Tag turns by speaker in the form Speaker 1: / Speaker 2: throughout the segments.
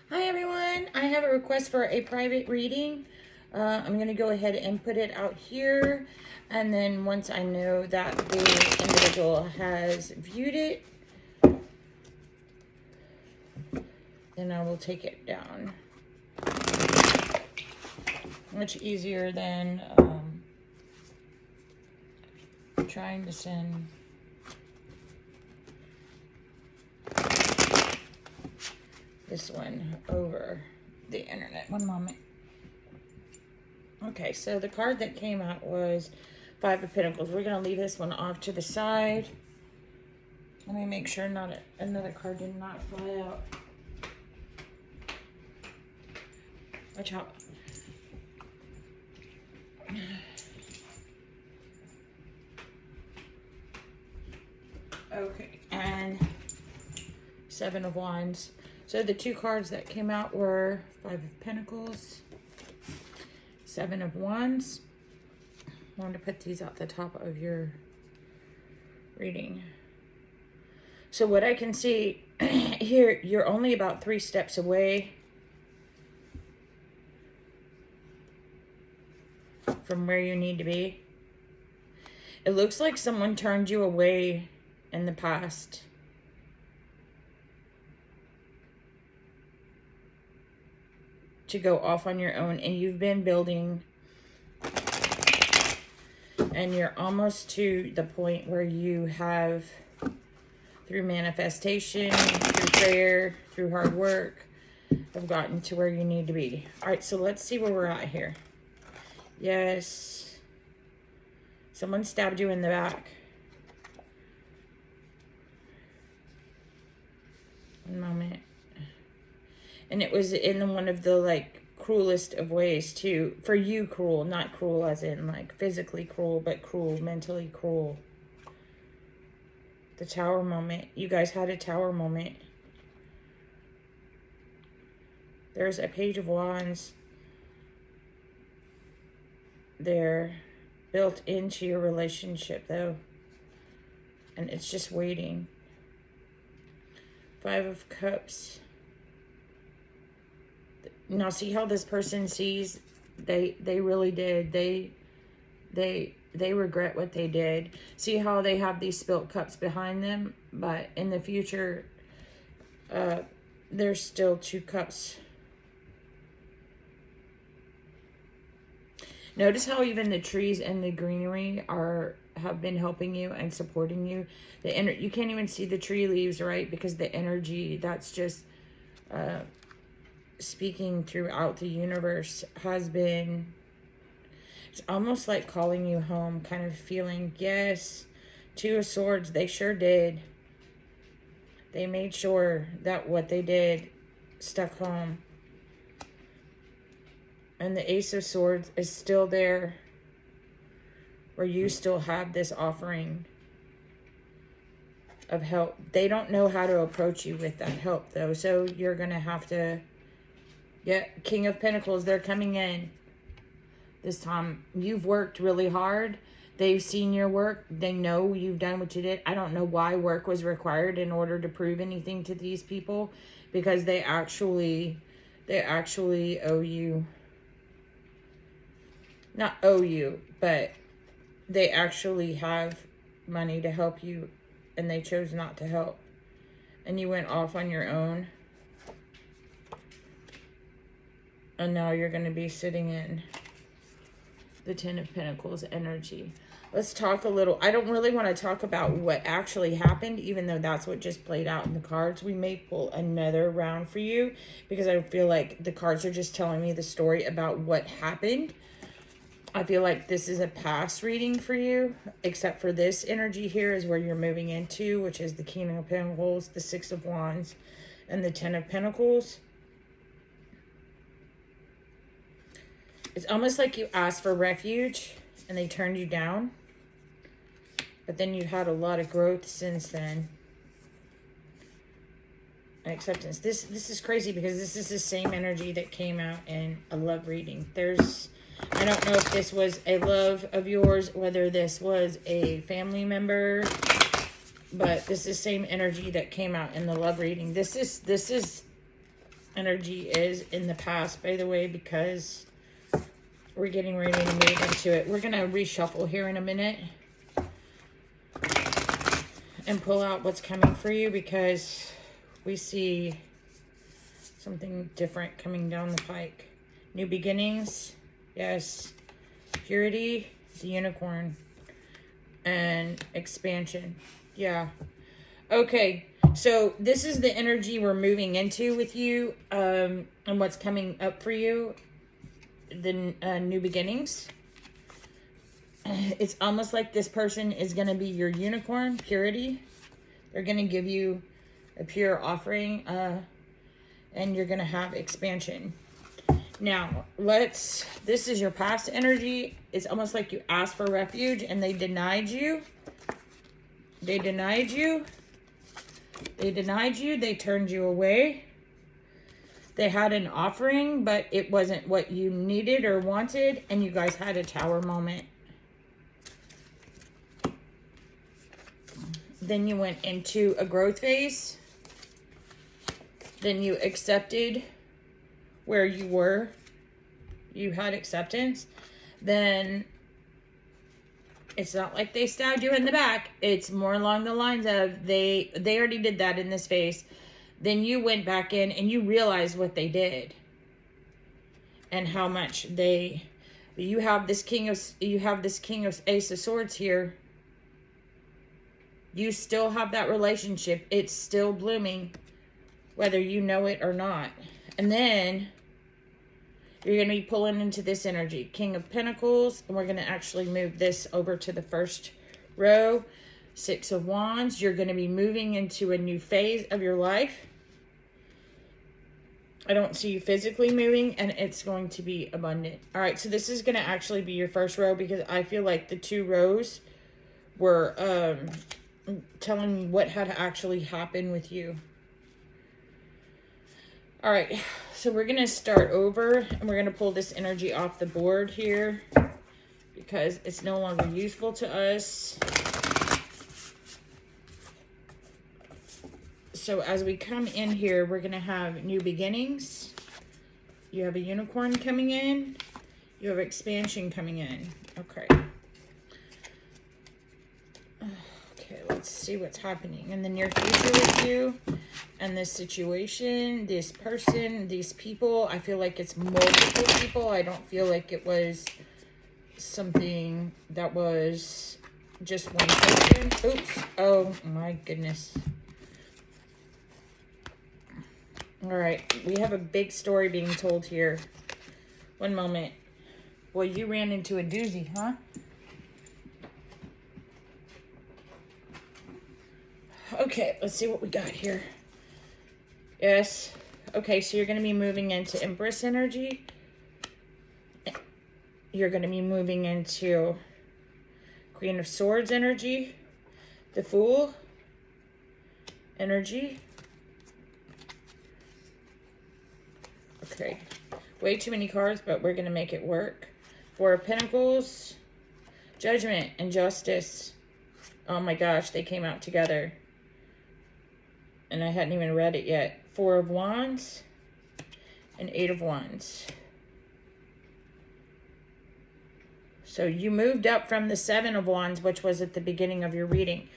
Speaker 1: Hi everyone, I have a request for a private reading. I'm going to go ahead and put it out here, and then once I know that the individual has viewed it, then I will take it down. Much easier than trying to send this one over the internet. One moment. Okay, so the card that came out was Five of Pentacles. We're going to leave this one off to the side. Let me make sure another card did not fly out. Watch out. Okay, and Seven of Wands. So the two cards that came out were Five of Pentacles, Seven of Wands. I wanted to put these at the top of your reading. So what I can see here, you're only about 3 steps away from where you need to be. It looks like someone turned you away in the past. To go off on your own, and you've been building, and you're almost to the point where you have, through manifestation, through prayer, through hard work, have gotten to where you need to be. All right, so let's see where we're at here. Yes. Someone stabbed you in the back. One moment. And it was in one of the, like, cruelest of ways, too. For you, cruel. Not cruel as in, like, physically cruel, but cruel, mentally cruel. The tower moment. You guys had a tower moment. There's a Page of Wands there built into your relationship, though. And it's just waiting. Five of Cups. Now see how this person sees, they really did. They regret what they did. See how they have these spilt cups behind them, but in the future, there's still 2 cups. Notice how even the trees and the greenery have been helping you and supporting you. You can't even see the tree leaves, right? Because the energy that's just speaking throughout the universe has been, it's almost like calling you home, kind of feeling. Yes, 2 of Swords, they sure did. They made sure that what they did stuck home. And the Ace of Swords is still there, where you still have this offering of help. They don't know how to approach you with that help, though, so you're gonna have to. Yeah, King of Pentacles, they're coming in this time. You've worked really hard. They've seen your work. They know you've done what you did. I don't know why work was required in order to prove anything to these people, because they actually owe you. Not owe you, but they actually have money to help you, and they chose not to help. And you went off on your own. And now you're going to be sitting in the Ten of Pentacles energy. Let's talk a little. I don't really want to talk about what actually happened, even though that's what just played out in the cards. We may pull another round for you, because I feel like the cards are just telling me the story about what happened. I feel like this is a past reading for you, except for this energy here is where you're moving into, which is the King of Pentacles, the Six of Wands, and the Ten of Pentacles. It's almost like you asked for refuge and they turned you down. But then you've had a lot of growth since then. And acceptance. This is crazy, because this is the same energy that came out in a love reading. I don't know if this was a love of yours, whether this was a family member, but this is the same energy that came out in the love reading. This is energy is in the past, by the way, because we're getting ready to move into it. We're going to reshuffle here in a minute and pull out what's coming for you, because we see something different coming down the pike. New beginnings, yes. Purity, the unicorn, and expansion. Yeah. Okay, so this is the energy we're moving into with you, and what's coming up for you, the new beginnings. It's almost like this person is going to be your unicorn, purity. They're going to give you a pure offering, and you're going to have expansion. Now, this is your past energy. It's almost like you asked for refuge and they denied you. They denied you. They denied you. They turned you away. They had an offering, but it wasn't what you needed or wanted, and you guys had a tower moment. Then you went into a growth phase. Then you accepted where you were. You had acceptance. Then it's not like they stabbed you in the back. It's more along the lines of they already did that in this phase. Then you went back in and you realized what they did and how much you have this king of ace of swords here. You still have that relationship. It's still blooming, whether you know it or not. And then you're going to be pulling into this energy, King of Pentacles, and we're going to actually move this over to the first row. Six of Wands. You're going to be moving into a new phase of your life. I don't see you physically moving, and it's going to be abundant. All right, so this is going to actually be your first row, because I feel like the two rows were telling me what had actually happened with you. All right, so we're going to start over, and we're going to pull this energy off the board here because it's no longer useful to us. So as we come in here, we're going to have new beginnings. You have a unicorn coming in. You have expansion coming in. Okay. Okay, let's see what's happening in the near future with you and this situation, this person, these people. I feel like it's multiple people. I don't feel like it was something that was just one person. Oops. Oh my goodness. All right, we have a big story being told here. One moment. Well, you ran into a doozy, huh? Okay, let's see what we got here. Yes. Okay, so you're going to be moving into Empress energy. You're going to be moving into Queen of Swords energy. The Fool energy. Okay, way too many cards, but we're going to make it work. Four of Pentacles, Judgment, and Justice. Oh my gosh, they came out together. And I hadn't even read it yet. Four of Wands and Eight of Wands. So you moved up from the Seven of Wands, which was at the beginning of your reading.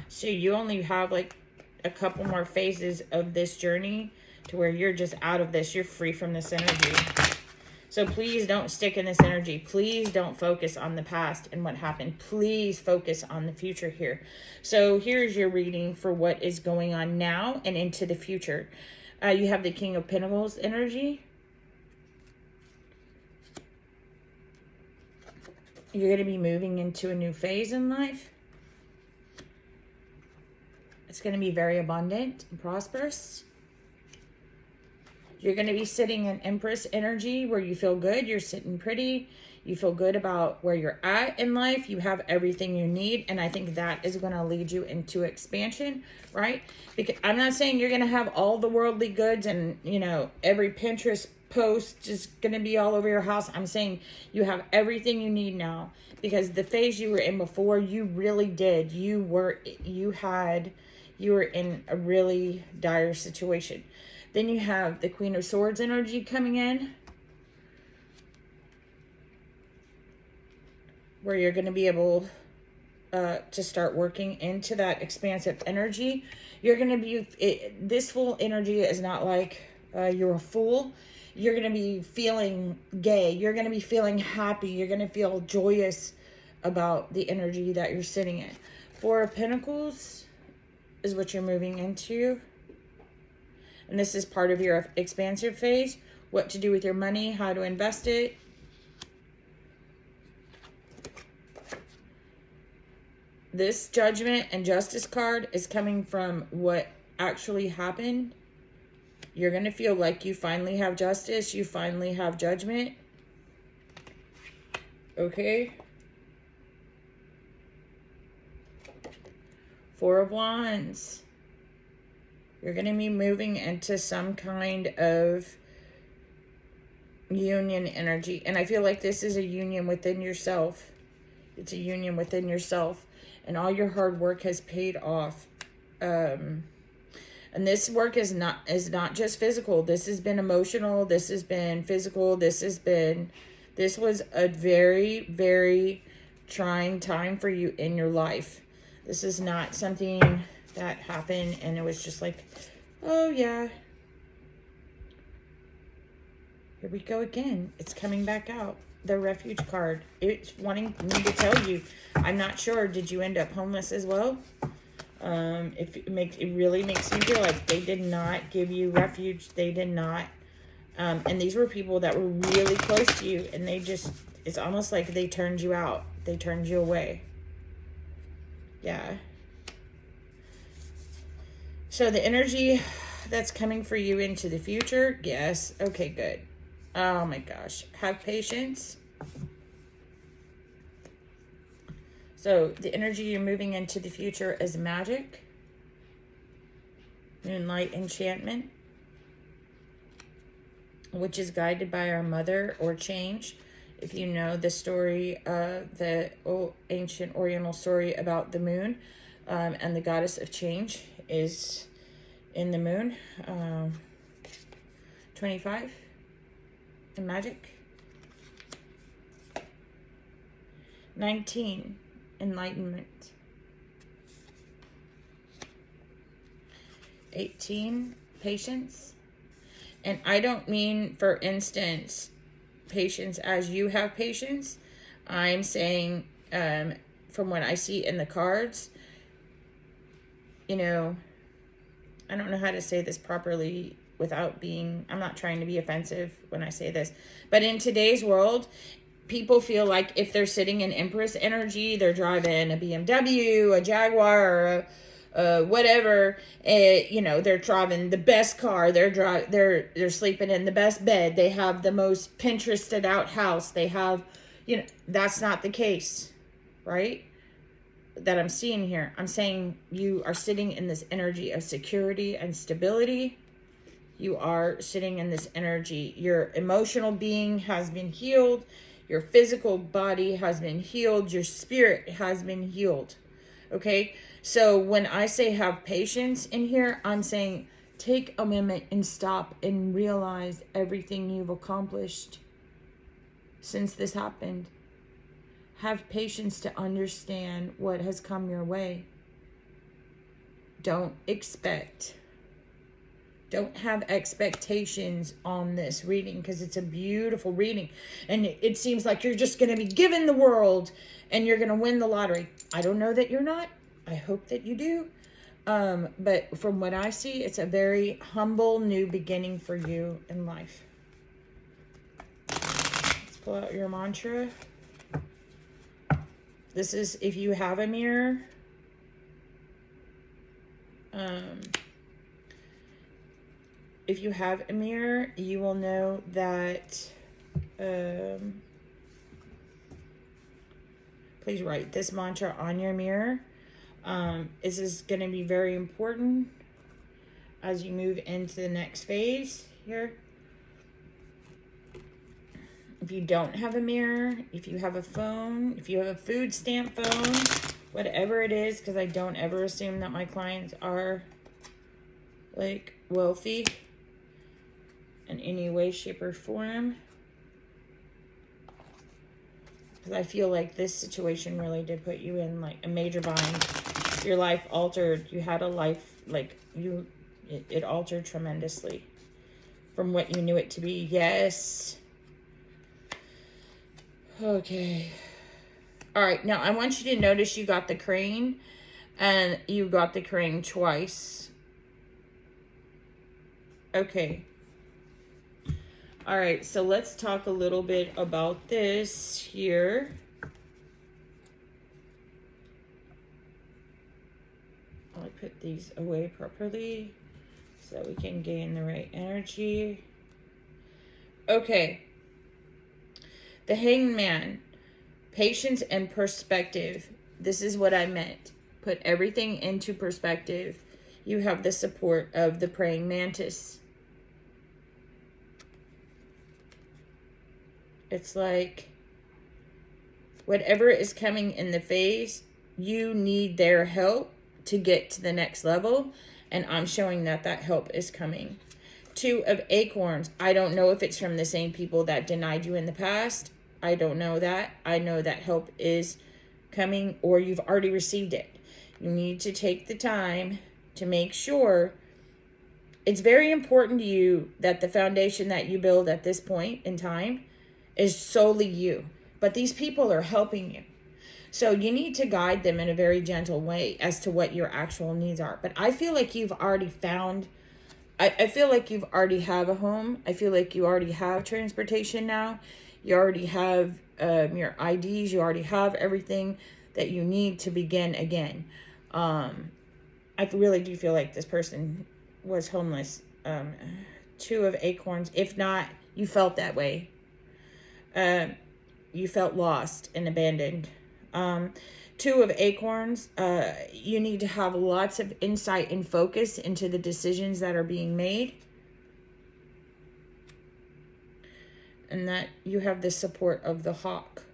Speaker 1: So you only have like a couple more phases of this journey to where you're just out of this. You're free from this energy. So please don't stick in this energy. Please don't focus on the past and what happened. Please focus on the future here. So here's your reading for what is going on now and into the future. You have the King of Pentacles energy. You're going to be moving into a new phase in life. It's going to be very abundant and prosperous. You're going to be sitting in Empress energy where you feel good. You're sitting pretty. You feel good about where you're at in life. You have everything you need. And I think that is going to lead you into expansion, right? Because I'm not saying you're going to have all the worldly goods and, you know, every Pinterest post is going to be all over your house. I'm saying you have everything you need now, because the phase you were in before, you really did. You were in a really dire situation. Then you have the Queen of Swords energy coming in, where you're going to be able to start working into that expansive energy. You're going to be, this full energy is not like you're a fool. You're going to be feeling gay. You're going to be feeling happy. You're going to feel joyous about the energy that you're sitting in. Four of Pentacles is what you're moving into. And this is part of your expansive phase. What to do with your money, how to invest it. This Judgment and Justice card is coming from what actually happened. You're going to feel like you finally have justice. You finally have judgment. Okay. Four of Wands. You're going to be moving into some kind of union energy. And I feel like this is a union within yourself. It's a union within yourself. And all your hard work has paid off. And this work is not just physical. This has been emotional. This has been physical. This was a very, very trying time for you in your life. This is not something that happened and it was just like, oh yeah. Here we go again. It's coming back out. The Refuge card. It's wanting me to tell you. I'm not sure. Did you end up homeless as well? It really makes me feel like they did not give you refuge. They did not. And these were people that were really close to you. And they just, it's almost like they turned you out. They turned you away. Yeah. So the energy that's coming for you into the future. Yes. Okay, good. Oh my gosh. Have patience. So the energy you're moving into the future is magic. Moonlight enchantment. Which is guided by our mother or change. If you know the story, the old ancient Oriental story about the moon and the goddess of change is in the moon. 25. And magic. 19, enlightenment. 18, patience. And I don't mean, for instance, patience as you have patience. I'm saying, from what I see in the cards, you know, I don't know how to say this properly without being, I'm not trying to be offensive when I say this, but in today's world, people feel like if they're sitting in Empress energy, they're driving a BMW, a Jaguar, or whatever, you know, they're driving the best car, they're sleeping in the best bed, they have the most Pinterested out house, they have, you know, that's not the case, right? That I'm seeing here. I'm saying you are sitting in this energy of security and stability. You are sitting in this energy. Your emotional being has been healed. Your physical body has been healed. Your spirit has been healed. Okay? So when I say have patience in here, I'm saying take a moment and stop and realize everything you've accomplished since this happened. Have patience to understand what has come your way. Don't have expectations on this reading because it's a beautiful reading. And it seems like you're just going to be given the world and you're going to win the lottery. I don't know that you're not. I hope that you do. But from what I see, it's a very humble new beginning for you in life. Let's pull out your mantra. This is if you have a mirror. If you have a mirror, you will know that, please write this mantra on your mirror. This is going to be very important as you move into the next phase here. If you don't have a mirror, if you have a phone, if you have a food stamp phone, whatever it is, because I don't ever assume that my clients are like wealthy. in any way, shape, or form. Because I feel like this situation really did put you in like a major bind. Your life altered. You had a life, like it altered tremendously from what you knew it to be. Yes. Okay. All right. Now I want you to notice you got the crane, and you got the crane twice. Okay. All right. So let's talk a little bit about this here. I'll put these away properly so we can gain the right energy. Okay. The Hanged Man. Patience and perspective. This is what I meant. Put everything into perspective. You have the support of the praying mantis. It's like whatever is coming in the phase, you need their help to get to the next level. And I'm showing that that help is coming. 2 of Acorns. I don't know if it's from the same people that denied you in the past. I don't know that. I know that help is coming, or you've already received it. You need to take the time to make sure. It's very important to you that the foundation that you build at this point in time is solely you. But these people are helping you. So you need to guide them in a very gentle way as to what your actual needs are. But I feel like you've already found, I feel like you've already have a home. I feel like you already have transportation now. You already have your IDs. You already have everything that you need to begin again. I really do feel like this person was homeless. 2 of Acorns. If not, you felt that way. You felt lost and abandoned. 2 of Acorns. You need to have lots of insight and focus into the decisions that are being made. And that you have the support of the Hawk.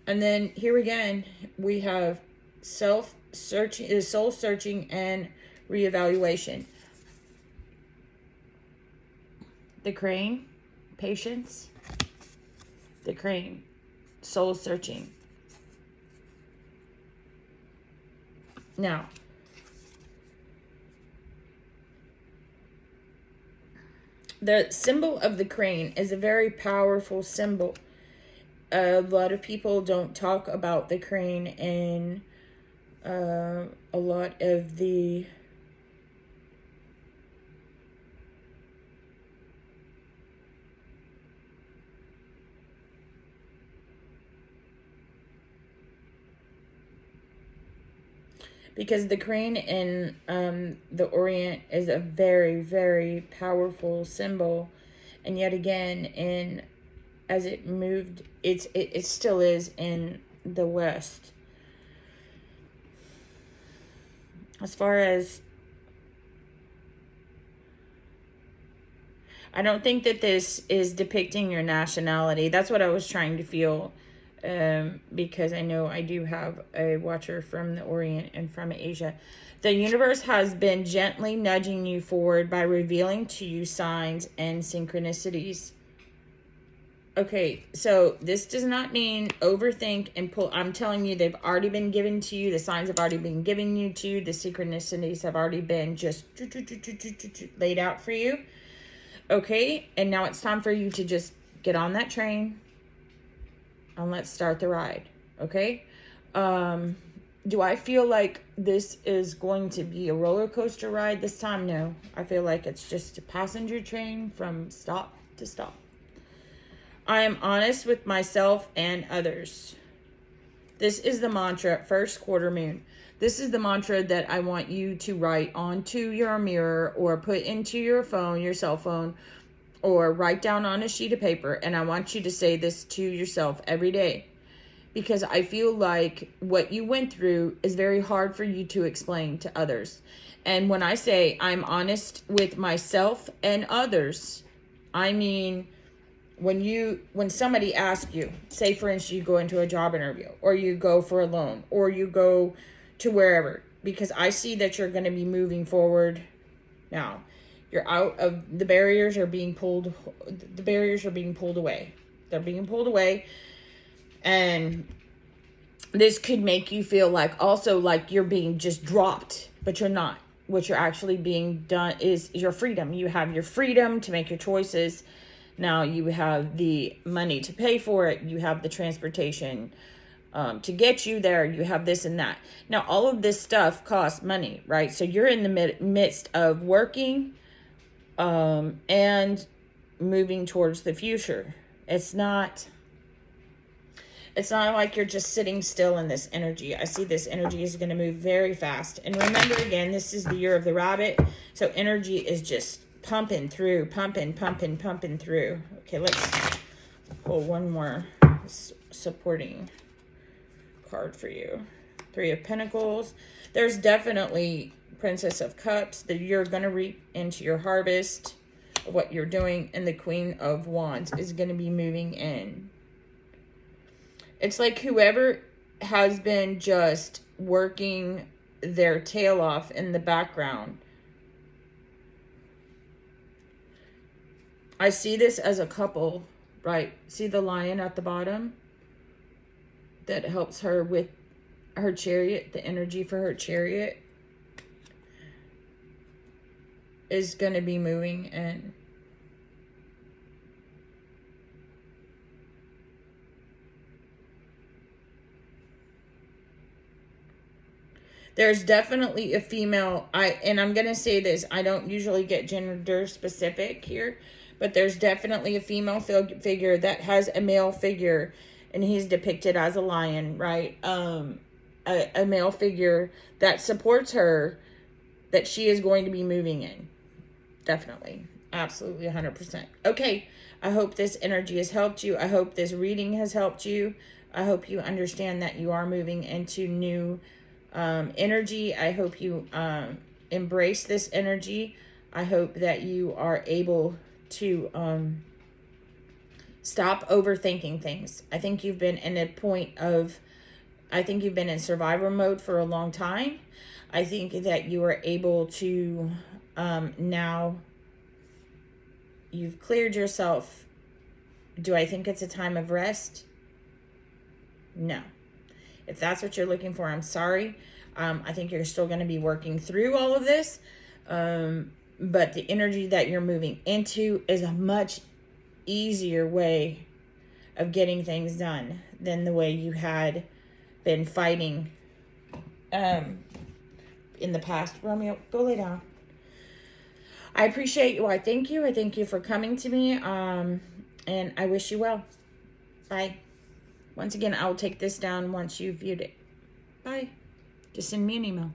Speaker 1: And then here again, we have soul-searching and reevaluation. The Crane, patience. The Crane, soul-searching. Now, the symbol of the crane is a very powerful symbol. A lot of people don't talk about the crane in a lot of the because the crane in the Orient is a very, very powerful symbol. And yet again, as it moved, it still is in the West. As far as, I don't think that this is depicting your nationality. That's what I was trying to feel. Because I know I do have a watcher from the Orient and from Asia. The universe has been gently nudging you forward by revealing to you signs and synchronicities. Okay, so this does not mean overthink and pull. I'm telling you, they've already been given to you. The signs have already been given you to you. The synchronicities have already been just laid out for you. Okay, and now it's time for you to just get on that train. And let's start the ride, okay? Do I feel like this is going to be a roller coaster ride this time? No. I feel like it's just a passenger train from stop to stop. I am honest with myself and others. This is the mantra, first quarter moon. This is the mantra that I want you to write onto your mirror or put into your phone, your cell phone, or write down on a sheet of paper, and I want you to say this to yourself every day. Because I feel like what you went through is very hard for you to explain to others. And when I say I'm honest with myself and others, I mean when somebody asks you, say for instance you go into a job interview, or you go for a loan, or you go to wherever, because I see that you're going to be moving forward now. You're out of, the barriers are being pulled, away. They're being pulled away. And this could make you feel like, also like you're being just dropped, but you're not. What you're actually being done is your freedom. You have your freedom to make your choices. Now you have the money to pay for it. You have the transportation to get you there. You have this and that. Now, all of this stuff costs money, right? So you're in the midst of working and moving towards the future. It's not like you're just sitting still in this energy. I see this energy is going to move very fast. And remember, again, this is the year of the rabbit. So energy is just pumping through, pumping through. Okay, let's pull one more supporting card for you. Three of Pentacles. There's definitely Princess of Cups that you're going to reap into your harvest of what you're doing. And the Queen of Wands is going to be moving in. It's like whoever has been just working their tail off in the background. I see this as a couple, right? See the lion at the bottom? That helps her with her chariot. The energy for her chariot is going to be moving in. There's definitely a female, and I'm going to say this, I don't usually get gender specific here, but there's definitely a female figure that has a male figure, and he's depicted as a lion, right? A male figure that supports her, that she is going to be moving in. Definitely. Absolutely 100%. Okay. I hope this energy has helped you. I hope this reading has helped you. I hope you understand that you are moving into new energy. I hope you embrace this energy. I hope that you are able to stop overthinking things. I think you've been in a point of, I think you've been in survivor mode for a long time. I think that you are able to now, you've cleared yourself. Do I think it's a time of rest? No. If that's what you're looking for, I'm sorry. I think you're still going to be working through all of this. But the energy that you're moving into is a much easier way of getting things done than the way you had been fighting in the past. Romeo, go lay down. I appreciate you. I thank you. I thank you for coming to me. And I wish you well. Bye. Once again, I will take this down once you've viewed it. Bye. Just send me an email.